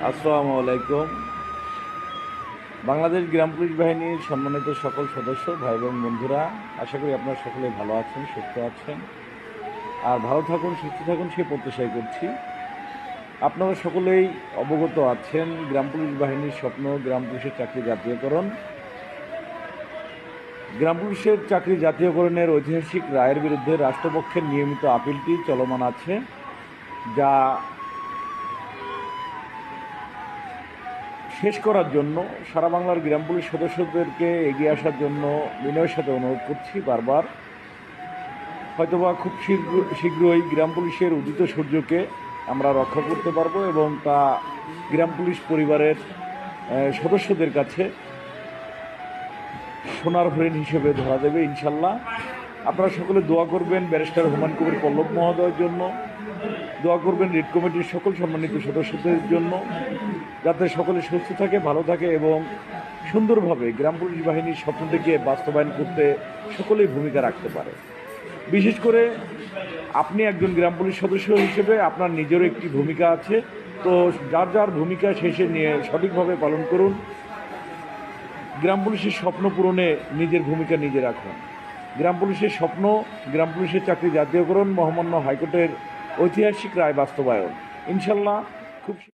আসসালামু আলাইকুম। বাংলাদেশ গ্রাম পুলিশ বাহিনীর সম্মানিত সকল সদস্য, ভাই এবং বন্ধুরা, আশা করি আপনারা সকলে ভালো আছেন, সুস্থ আছেন, আর ভালো থাকুন, সুস্থ থাকুন সে প্রত্যাশাই করছি। আপনারা সকলেই অবগত আছেন, গ্রাম পুলিশ বাহিনীর স্বপ্ন গ্রাম পুলিশের চাকরি জাতীয়করণ। গ্রাম পুলিশের চাকরি জাতীয়করণের ঐতিহাসিক রায়ের বিরুদ্ধে রাষ্ট্রপক্ষের নিয়মিত আপিলটি চলমান আছে, যা শেষ করার জন্য সারা বাংলার গ্রাম পুলিশ সদস্যদেরকে এগিয়ে আসার জন্য বিনয়ের সাথে অনুরোধ করছি বারবার। হয়তোবা খুব শীঘ্রই গ্রাম পুলিশের উদিত সূর্যকে আমরা রক্ষা করতে পারবো এবং তা গ্রাম পুলিশ পরিবারের সদস্যদের কাছে সোনার হরিণ হিসেবে ধরা দেবে ইনশাল্লাহ। আপনারা সকলে দোয়া করবেন ব্যারিস্টার হুমায়ুন কবির পল্লব মহোদয়ের জন্য, দোয়া করবেন রিট কমিটির সকল সম্মানিত সদস্যদের জন্য, যাতে সকলে সুস্থ থাকে, ভালো থাকে এবং সুন্দরভাবে গ্রাম পুলিশ বাহিনীর স্বপ্নটিকে বাস্তবায়ন করতে সকলেই ভূমিকা রাখতে পারে। বিশেষ করে আপনি একজন গ্রাম পুলিশ সদস্য হিসেবে আপনার নিজেরও একটি ভূমিকা আছে, তো যার যার ভূমিকা শেষে নিয়ে সঠিকভাবে পালন করুন। গ্রাম পুলিশের স্বপ্ন পূরণে নিজের ভূমিকা নিজে রাখুন। গ্রাম পুলিশের স্বপ্ন, গ্রাম পুলিশের চাকরি জাতীয়করণ, মহামান্য হাইকোর্টের ঐতিহাসিক রায় বাস্তবায়ন ইনশাল্লাহ খুব